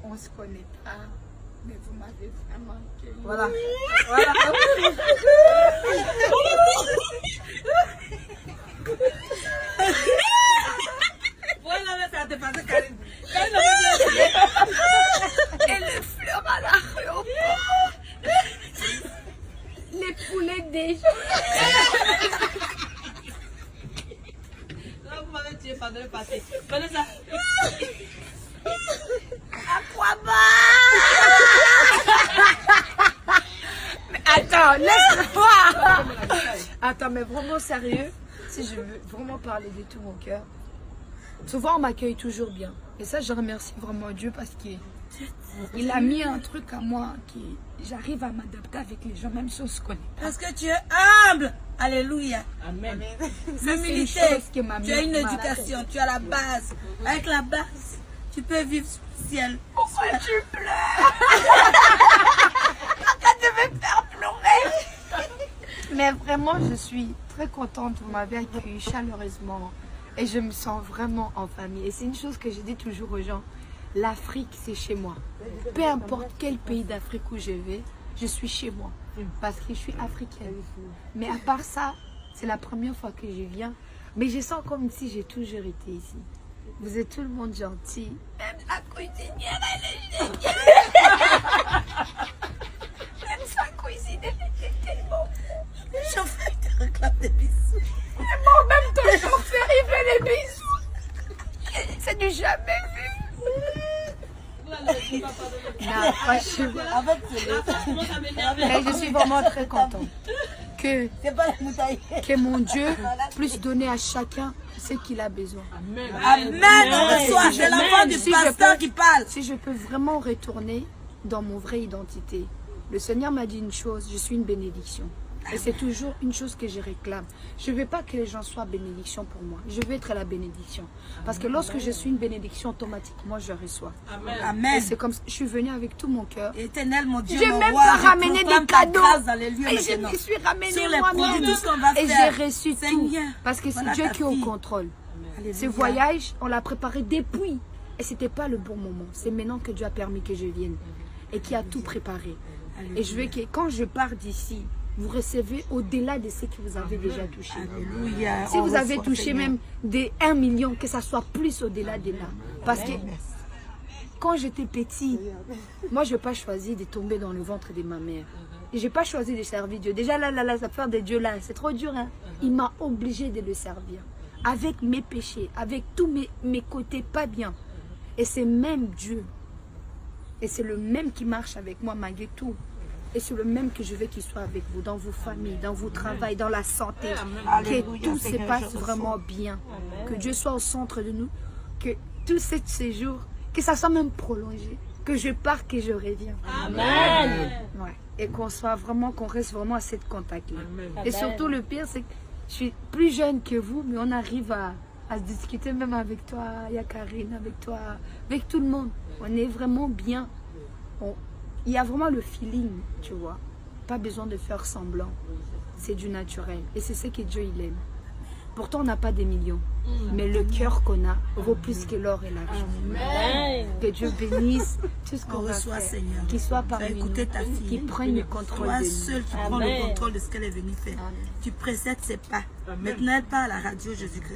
on se connaît pas, mais vous m'avez vraiment accueilli. Voilà. Voilà. Voilà, mais ça te passe, Karine. Et les fleurs à l'aéroport. Les poulets déjà. Là, vous m'avez tué pendant le passé. Prenez ça. Aquabar. Mais attends, laisse-moi. Attends, mais vraiment sérieux, si je veux vraiment parler de tout mon cœur, souvent on m'accueille toujours bien. Et ça, je remercie vraiment Dieu parce qu'il a mis un truc à moi qui j'arrive à m'adapter avec les gens, même si on se connaît. Parce que tu es humble. Alléluia. Amen. L'humilité. Tu as une éducation, tu as la base. Avec la base, tu peux vivre sous le ciel. Pourquoi tu pleures? Arrête de me faire pleurer. Mais vraiment, je suis très contente. Vous m'avez accueilli chaleureusement. Et je me sens vraiment en famille. Et c'est une chose que je dis toujours aux gens. L'Afrique, c'est chez moi. Peu importe quel pays d'Afrique où je vais, je suis chez moi. Parce que je suis africaine. Mais à part ça, c'est la première fois que je viens. Mais je sens comme si j'ai toujours été ici. Vous êtes tout le monde gentil. Même la cuisinière, elle est géniale. Même sa cuisine, elle était tellement... Le chauffeur te réclame des bisous. Moi, même ton chauffeur, il fait des bisous. C'est du jamais vu. Non, franchement. Mais je suis vraiment très contente que mon Dieu puisse donner à chacun ce qu'il a besoin. Amen. C'est l'enfant du pasteur qui parle. Si je peux vraiment retourner dans mon vraie identité, le Seigneur m'a dit une chose, je suis une bénédiction. Et c'est toujours une chose que je réclame. Je ne veux pas que les gens soient bénédiction pour moi. Je veux être la bénédiction. Parce que lorsque je suis une bénédiction, automatiquement, je reçois. Amen. Et c'est comme ça. Je suis venue avec tout mon cœur. Éternel, mon Dieu, J'ai mon même roi, pas je ramené des proclame ta cadeaux. grâce dans les lieux Et je maintenant. me suis ramené Sur les produits, moi-même. tout ce qu'on va Et faire. j'ai reçu tout. Seigneur, Parce que c'est voilà Dieu ta qui est au fille. contrôle. Alléluia. Ce voyage, on l'a préparé depuis. Et ce n'était pas le bon moment. C'est maintenant que Dieu a permis que je vienne. Et qui a tout préparé. Alléluia. Et je veux que quand je pars d'ici, vous recevez au-delà de ce que vous avez déjà touché. Alléluia. Si On vous avez reçoit, touché Seigneur. même des 1 million, que ça soit plus au-delà de là. Parce que quand j'étais petit, moi je n'ai pas choisi de tomber dans le ventre de ma mère. Je n'ai pas choisi de servir Dieu. Déjà là, ça faire de Dieu là, c'est trop dur. Hein? Il m'a obligé de le servir. Avec mes péchés, avec tous mes côtés pas bien. Et c'est même Dieu. Et c'est le même qui marche avec moi malgré tout. Et c'est le même que je veux qu'il soit avec vous, dans vos familles, dans vos travails, dans la santé. Que tout se passe vraiment bien. Que Dieu soit au centre de nous. Que tout ce séjour, que ça soit même prolongé. Que je parte, que je reviens. Amen. Ouais. Et qu'on soit vraiment, qu'on reste vraiment à cette contact-là. Et surtout, le pire, c'est que je suis plus jeune que vous, mais on arrive à se discuter même avec toi, Yakarine, avec toi, avec tout le monde. On est vraiment bien. Il y a vraiment le feeling, tu vois. Pas besoin de faire semblant. C'est du naturel. Et c'est ce que Dieu, il aime. Pourtant, on n'a pas des millions. Mais le cœur qu'on a vaut plus que l'or et l'argent. Que Dieu bénisse tout ce qu'on reçoit, Seigneur. qu'il soit parmi nous, Écoutez ta fille. qu'il prenne le contrôle Toi de nous. seul qui prends le contrôle de ce qu'elle est venue faire. Tu précèdes ses pas. Maintenant, elle part à la radio Jésus-Christ.